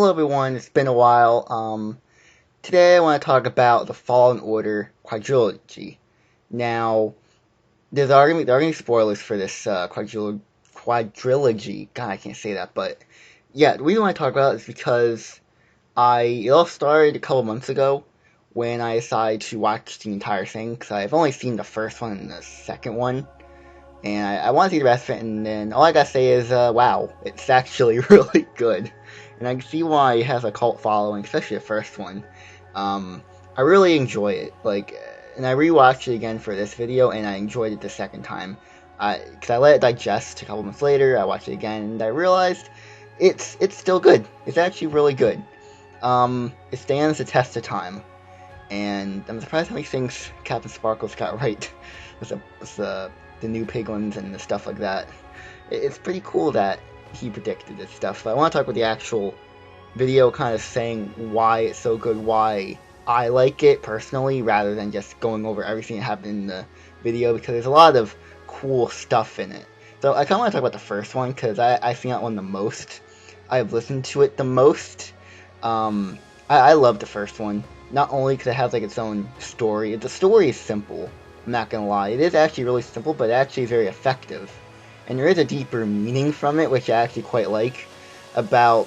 Hello everyone, it's been a while. Today I want to talk about the Fallen Order quadrilogy. Now, there are gonna be spoilers for this quadrilogy. God, I can't say that, but yeah, the reason I want to talk about it is because it all started a couple months ago when I decided to watch the entire thing, because I've only seen the first one and the second one, and I want to see the rest of it, and then all I gotta say is, wow, it's actually really good. And I can see why it has a cult following, especially the first one. I really enjoy it, and I rewatched it again for this video, and I enjoyed it the second time. Because I let it digest a couple months later, I watched it again, and I realized it's still good. It's actually really good. It stands the test of time, and I'm surprised how many things Captain Sparklez got right with the new piglins and the stuff like that. It's pretty cool that he predicted this stuff. But I want to talk about the actual video, kind of saying why it's so good, why I like it personally, rather than just going over everything that happened in the video, because there's a lot of cool stuff in it. So I kind of want to talk about the first one, because I think that one the most. I've listened to it the most. I love the first one, not only because it has like its own story. The story is simple, I'm not gonna lie. It is actually really simple, but actually very effective. And there is a deeper meaning from it, which I actually quite like, about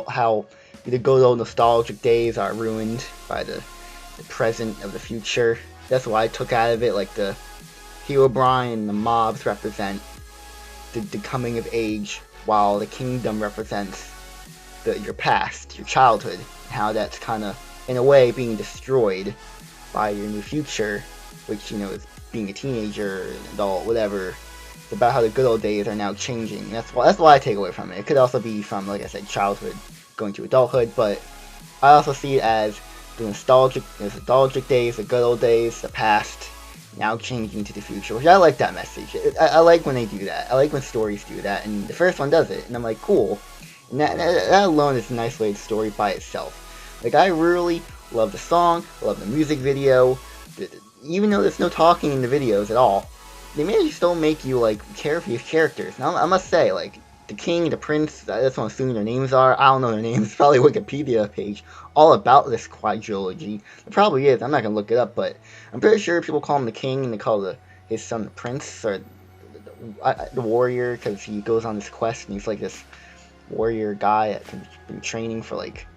how the good old nostalgic days are ruined by the present of the future. That's what I took out of it, like the Herobrine and the mobs represent the coming of age, while the kingdom represents your past, your childhood, how that's kind of, in a way, being destroyed by your new future, which, is being a teenager, an adult, whatever. It's about how the good old days are now changing. That's what I take away from it. It could also be from, like I said, childhood going to adulthood, but I also see it as the nostalgic days, the good old days, the past, now changing to the future, which I like that message. I like when they do that. I like when stories do that, and the first one does it, and I'm like, cool. And that alone is a nice way to story by itself. Like, I really love the song, I love the music video, even though there's no talking in the videos at all. They managed to still make you, like, care for these characters. Now, I must say, like, the king, the prince, that's what I'm assuming their names are. I don't know their names. It's probably a Wikipedia page all about this quadrilogy. It probably is. I'm not going to look it up, but I'm pretty sure people call him the king and they call his son the prince, or the warrior, because he goes on this quest and he's, like, this warrior guy that's been training for, like,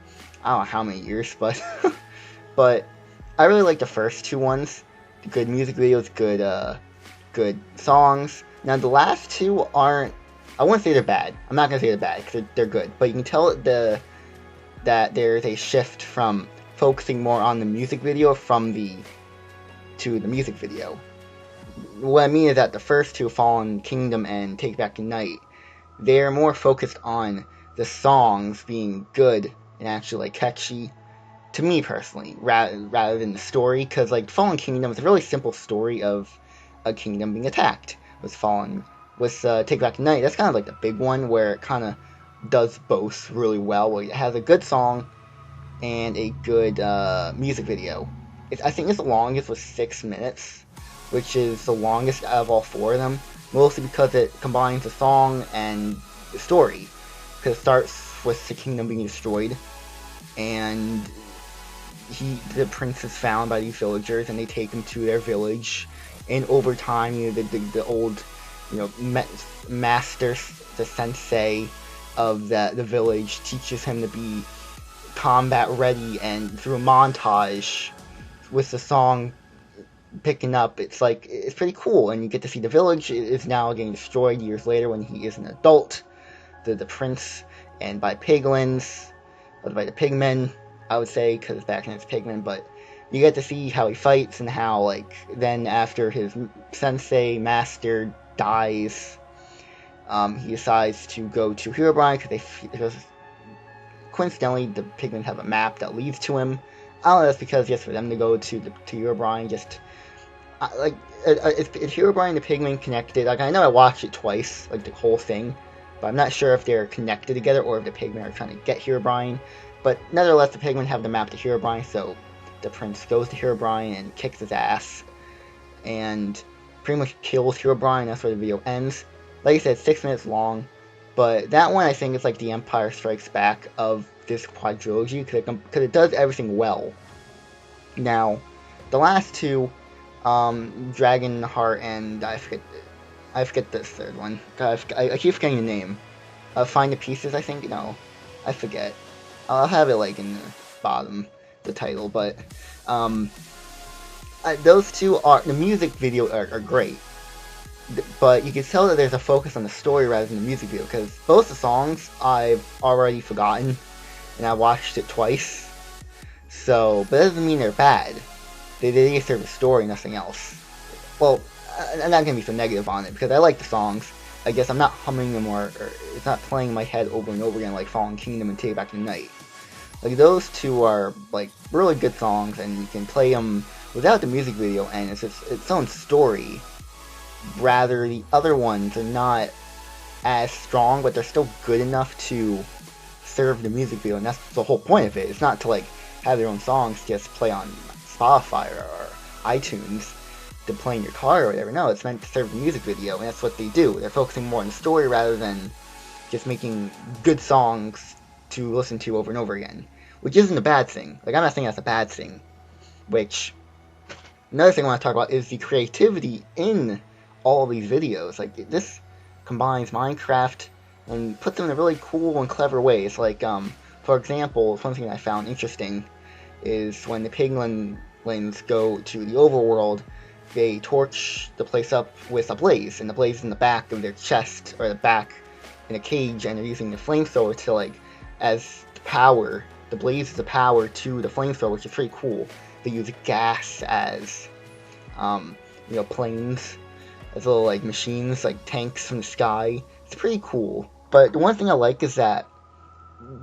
I don't know how many years, but but I really like the first two ones. The good music videos, good songs. Now the last two aren't, I wouldn't say they're bad. I'm not gonna say they're bad because they're good, but you can tell that there's a shift from focusing more on the music video to the music video. What I mean is that the first two, Fallen Kingdom and Take Back the Night, they're more focused on the songs being good and actually, like, catchy, to me personally, rather than the story, because, like, Fallen Kingdom is a really simple story of a kingdom being attacked. With Take Back the Night, that's kind of like the big one where it kind of does both really well, where it has a good song and a good music video. I think it's the longest with 6 minutes, which is the longest out of all four of them, mostly because it combines the song and the story. Because it starts with the kingdom being destroyed, and the prince is found by these villagers, and they take him to their village. And over time, the old, master, the sensei of the village teaches him to be combat ready, and through a montage with the song picking up, it's pretty cool, and you get to see the village is now getting destroyed years later when he is an adult. The prince, and by piglins, or by the pigmen, I would say, because back then it's pigmen, but you get to see how he fights and how, like, then after his sensei master dies, he decides to go to Herobrine because coincidentally the pigmen have a map that leads to him. I don't know, that's because just for them to go to Herobrine, just is Herobrine and the pigmen connected? Like, I know I watched it twice, like the whole thing, but I'm not sure if they're connected together or if the pigmen are trying to get Herobrine. But nevertheless, the pigmen have the map to Herobrine, so the prince goes to Herobrine and kicks his ass and pretty much kills Herobrine. That's where the video ends. Like I said, 6 minutes long, but that one I think is like the Empire Strikes Back of this quadrilogy because it does everything well. Now, the last two, Dragon Heart and I forget this third one. I keep forgetting the name. Find the Pieces, I think. No, I forget. I'll have it like in the bottom, the title. But those two are the music video are great. But you can tell that there's a focus on the story rather than the music video, because both the songs I've already forgotten, and I watched it twice. So, but that doesn't mean they're bad. They just serve a story, nothing else. Well, I'm not gonna be so negative on it, because I like the songs. I guess I'm not humming them or it's not playing in my head over and over again like Fallen Kingdom and Take Back the Night. Like, those two are like really good songs, and you can play them without the music video, and it's its own story. Rather, the other ones are not as strong, but they're still good enough to serve the music video, and that's the whole point of it. It's not to like have their own songs just play on Spotify or iTunes to play in your car or whatever. No, it's meant to serve the music video, and that's what they do. They're focusing more on the story rather than just making good songs to listen to over and over again, which isn't a bad thing. Like, I'm not saying that's a bad thing. Which, another thing I want to talk about is the creativity in all of these videos. Like, this combines Minecraft and puts them in a really cool and clever ways. Like, for example, one thing I found interesting is when the piglins go to the overworld, they torch the place up with a blaze, and the blaze is in the back of their chest, or the back in a cage, and they're using the flamethrower to, like, as the power. The blaze is the power to the flamethrower, which is pretty cool. They use gas as, planes, as little, like, machines, like tanks from the sky. It's pretty cool. But the one thing I like is that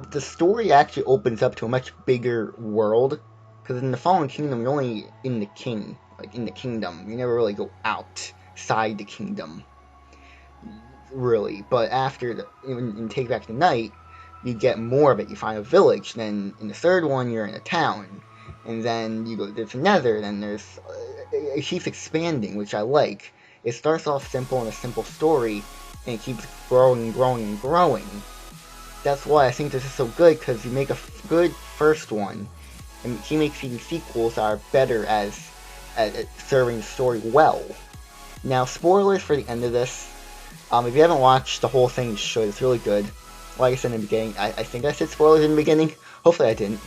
the story actually opens up to a much bigger world. Because in the Fallen Kingdom, you're only in the kingdom. You never really go outside the kingdom, really. But after in Take Back the Night, you get more of it. You find a village. Then in the third one, you're in a town. And then you go, there's another. Then there's, it keeps expanding, which I like. It starts off simple in a simple story, and it keeps growing and growing and growing. That's why I think this is so good, because you make a good first one, and he makes these sequels that are better at serving the story well. Now, spoilers for the end of this. If you haven't watched the whole thing, you should. It's really good. Like I said in the beginning, I think I said spoilers in the beginning. Hopefully I didn't.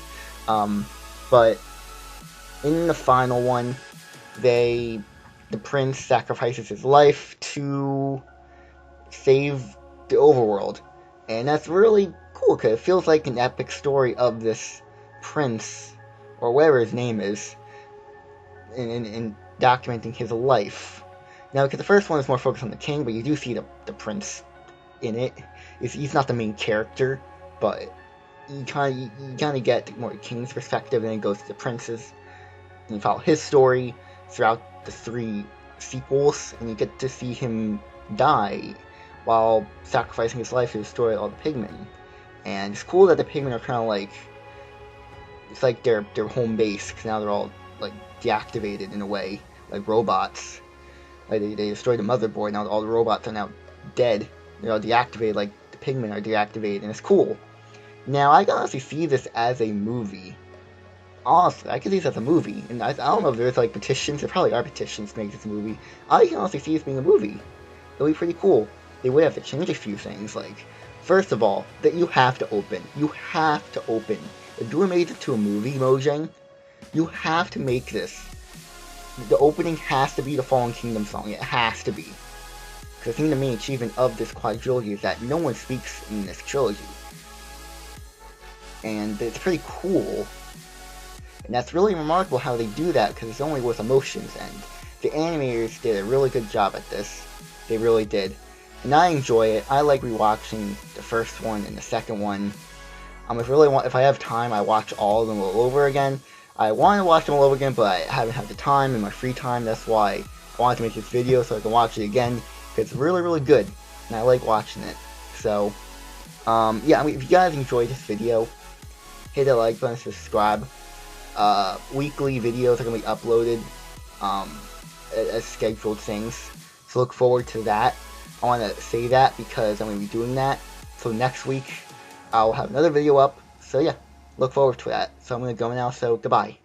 But in the final one, the prince sacrifices his life to save the overworld. And that's really cool, because it feels like an epic story of this prince, or whatever his name is, in documenting his life. Now, because the first one is more focused on the king, but you do see the prince in it. He's not the main character, but you kind of get more the king's perspective, and then it goes to the prince's, and you follow his story throughout the 3 sequels, and you get to see him die while sacrificing his life to destroy all the pigmen. And it's cool that the pigmen are kind of like, it's like their home base, because now they're all like deactivated in a way, like robots. Like they destroyed the motherboard, now all the robots are now dead. They're all deactivated, like the pigmen are deactivated, and it's cool. Now, I can honestly see this as a movie. Honestly, I can see this as a movie, and I don't know if there's like petitions. There probably are petitions to make this a movie. I can honestly see this being a movie. It'll be pretty cool. They would have to change a few things, like, first of all, that you have to open. You have to open. If you made it to a movie, Mojang, you have to make this. The opening has to be the Fallen Kingdom song. It has to be. Because I think the main achievement of this quadrilogy is that no one speaks in this trilogy. And it's pretty cool. And that's really remarkable how they do that, because it's only with emotions, and the animators did a really good job at this. They really did. And I enjoy it. I like rewatching the first one and the second one. If I have time, I watch all of them all over again. I want to watch them all over again, but I haven't had the time in my free time. That's why I wanted to make this video, so I can watch it again. It's really, really good, and I like watching it. So, yeah, if you guys enjoyed this video, hit the like button, subscribe. Weekly videos are going to be uploaded as scheduled things, so look forward to that. I want to say that because I'm going to be doing that. So next week, I'll have another video up, So yeah, look forward to that. So I'm gonna go now, so goodbye.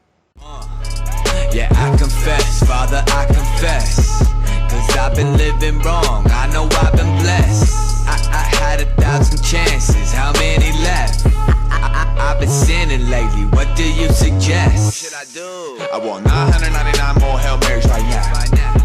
Yeah, I confess, Father, I confess, 'cause I've been living wrong, I know I've been blessed. I had 1,000 chances, how many left? I've been sinning lately, what do you suggest? What should I do? I want 999 more Hail Marys right now.